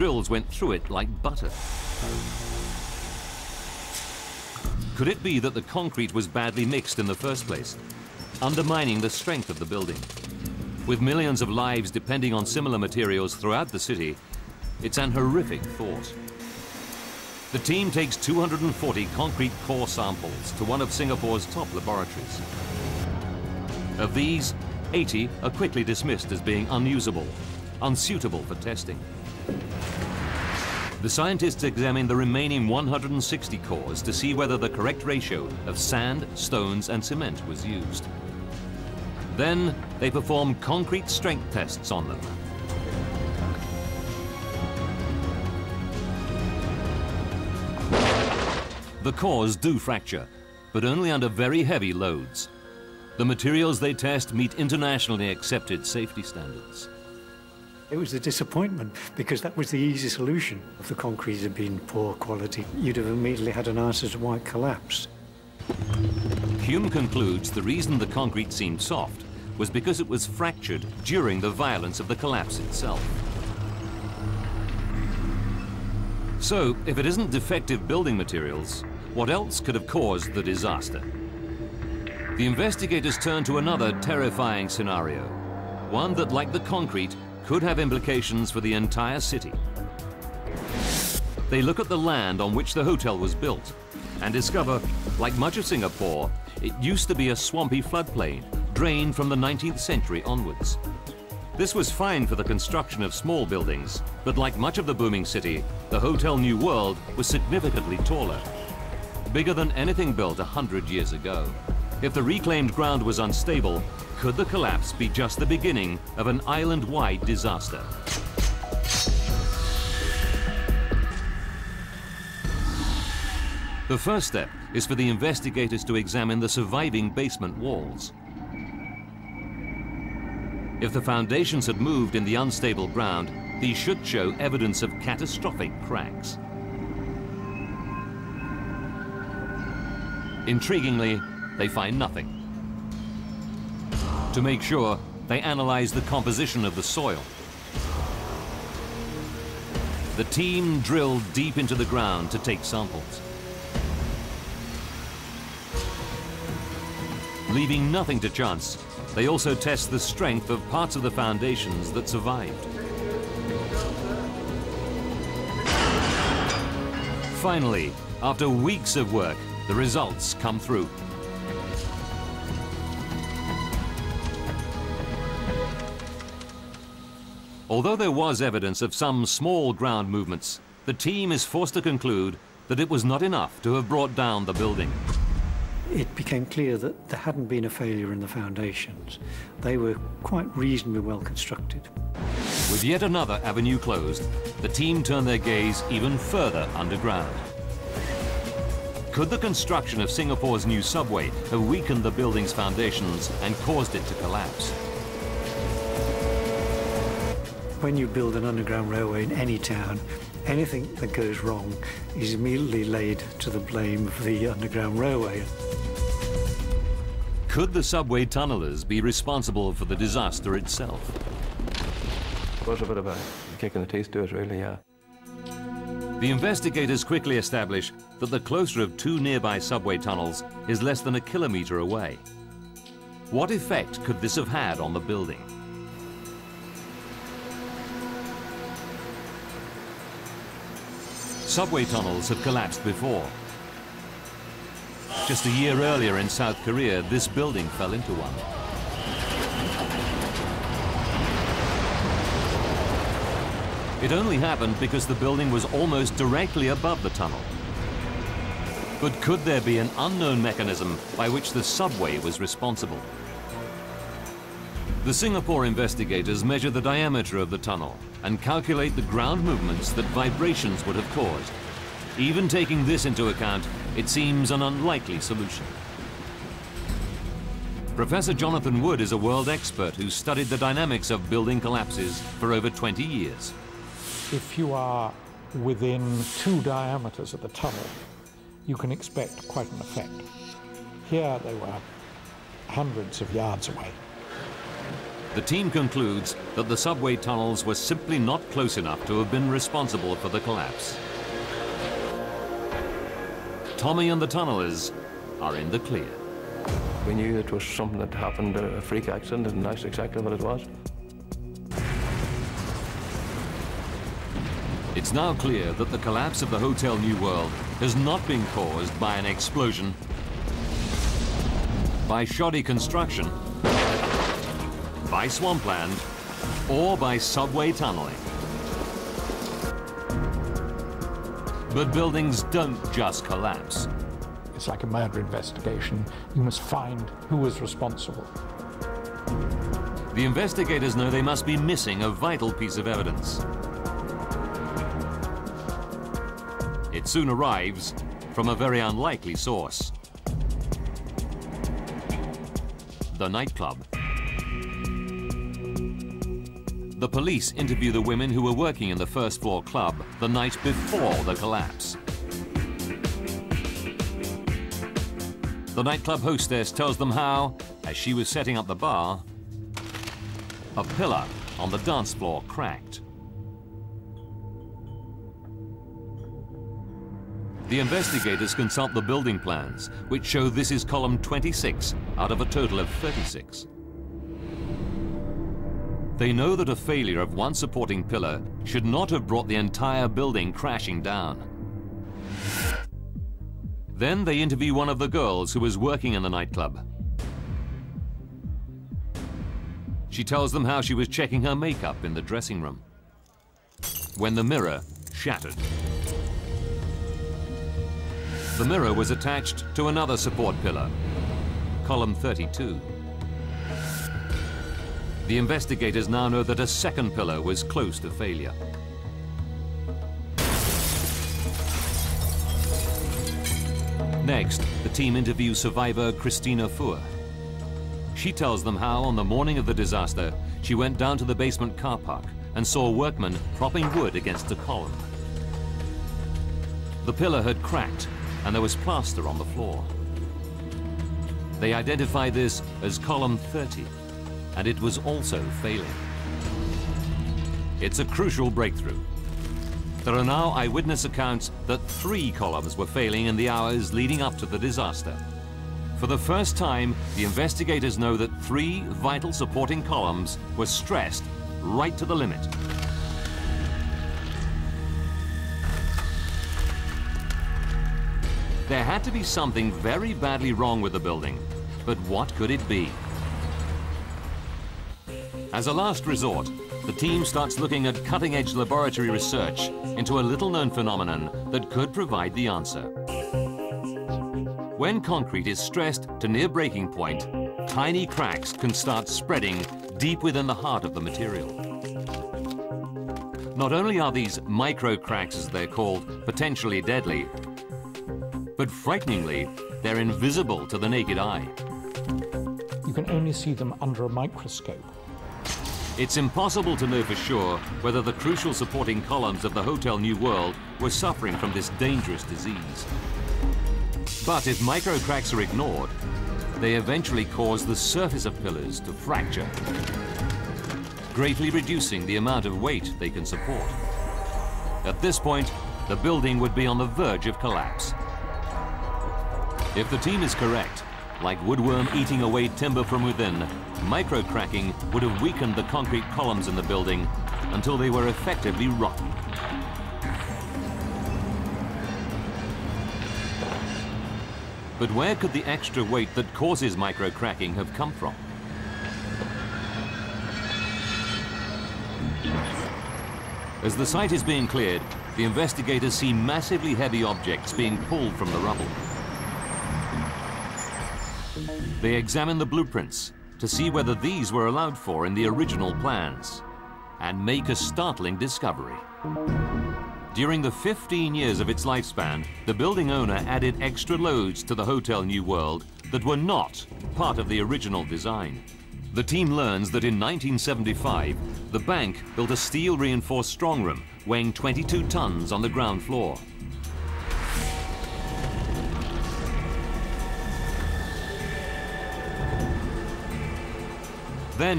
Drills went through it like butter. Could it be that the concrete was badly mixed in the first place, undermining the strength of the building? With millions of lives depending on similar materials throughout the city, it's an horrific thought. The team takes 240 concrete core samples to one of Singapore's top laboratories. Of these, 80 are quickly dismissed as being unusable, unsuitable for testing. The scientists examine the remaining 160 cores to see whether the correct ratio of sand, stones and cement was used. Then they perform concrete strength tests on them. The cores do fracture, but only under very heavy loads. The materials they test meet internationally accepted safety standards. It was a disappointment because that was the easy solution. If the concrete had been poor quality, you'd have immediately had an answer to why it collapsed. Hume concludes the reason the concrete seemed soft was because it was fractured during the violence of the collapse itself. So, if it isn't defective building materials, what else could have caused the disaster? The investigators turn to another terrifying scenario, one that, like the concrete, could have implications for the entire city. They look at the land on which the hotel was built and discover, like much of Singapore, it used to be a swampy floodplain drained from the 19th century onwards. This was fine for the construction of small buildings, but like much of the booming city, the Hotel New World was significantly taller, bigger than anything built 100 years ago. If the reclaimed ground was unstable, could the collapse be just the beginning of an island-wide disaster? The first step is for the investigators to examine the surviving basement walls. If the foundations had moved in the unstable ground, these should show evidence of catastrophic cracks. Intriguingly, they find nothing. To make sure, they analyze the composition of the soil. The team drilled deep into the ground to take samples. Leaving nothing to chance, they also test the strength of parts of the foundations that survived. Finally, after weeks of work, the results come through. Although there was evidence of some small ground movements, the team is forced to conclude that it was not enough to have brought down the building. It became clear that there hadn't been a failure in the foundations. They were quite reasonably well constructed. With yet another avenue closed, the team turned their gaze even further underground. Could the construction of Singapore's new subway have weakened the building's foundations and caused it to collapse? When you build an underground railway in any town, anything that goes wrong is immediately laid to the blame of the underground railway. Could the subway tunnellers be responsible for the disaster itself? It was a bit of a kick in the teeth to us, really, yeah. The investigators quickly establish that the closer of two nearby subway tunnels is less than a kilometre away. What effect could this have had on the building? Subway tunnels have collapsed before. Just a year earlier in South Korea, this building fell into one. It only happened because the building was almost directly above the tunnel. But could there be an unknown mechanism by which the subway was responsible? The Singapore investigators measure the diameter of the tunnel and calculate the ground movements that vibrations would have caused. Even taking this into account, it seems an unlikely solution. Professor Jonathan Wood is a world expert who studied the dynamics of building collapses for over 20 years. If you are within 2 diameters of the tunnel, you can expect quite an effect. Here they were hundreds of yards away. The team concludes that the subway tunnels were simply not close enough to have been responsible for the collapse. Tommy and the tunnellers are in the clear. We knew it was something that happened, a freak accident, and that's exactly what it was. It's now clear that the collapse of the Hotel New World has not been caused by an explosion, by shoddy construction, by swampland, or by subway tunneling. But buildings don't just collapse. It's like a murder investigation. You must find who is responsible. The investigators know they must be missing a vital piece of evidence. It soon arrives from a very unlikely source. The nightclub. The police interview the women who were working in the first floor club the night before the collapse. The nightclub hostess tells them how, as she was setting up the bar, a pillar on the dance floor cracked. The investigators consult the building plans, which show this is column 26 out of a total of 36. They know that a failure of one supporting pillar should not have brought the entire building crashing down. Then they interview one of the girls who was working in the nightclub. She tells them how she was checking her makeup in the dressing room when the mirror shattered. The mirror was attached to another support pillar, column 32. The investigators now know that a second pillar was close to failure. Next, the team interviews survivor Christina Fuhr. She tells them how, on the morning of the disaster, she went down to the basement car park and saw workmen propping wood against a column. The pillar had cracked and there was plaster on the floor. They identified this as column 30, and it was also failing. It's a crucial breakthrough. There are now eyewitness accounts that 3 columns were failing in the hours leading up to the disaster. For the first time, the investigators know that 3 vital supporting columns were stressed right to the limit. There had to be something very badly wrong with the building, but what could it be? As a last resort, the team starts looking at cutting-edge laboratory research into a little-known phenomenon that could provide the answer. When concrete is stressed to near breaking point, tiny cracks can start spreading deep within the heart of the material. Not only are these micro cracks, as they're called, potentially deadly, but frighteningly, they're invisible to the naked eye. You can only see them under a microscope. It's impossible to know for sure whether the crucial supporting columns of the Hotel New World were suffering from this dangerous disease. But if micro cracks are ignored, they eventually cause the surface of pillars to fracture, greatly reducing the amount of weight they can support. At this point, the building would be on the verge of collapse. If the team is correct, like woodworm eating away timber from within, micro-cracking would have weakened the concrete columns in the building until they were effectively rotten. But where could the extra weight that causes micro-cracking have come from? As the site is being cleared, the investigators see massively heavy objects being pulled from the rubble. They examine the blueprints to see whether these were allowed for in the original plans and make a startling discovery. During the 15 years of its lifespan, the building owner added extra loads to the Hotel New World that were not part of the original design. The team learns that in 1975, the bank built a steel-reinforced strongroom weighing 22 tons on the ground floor. Then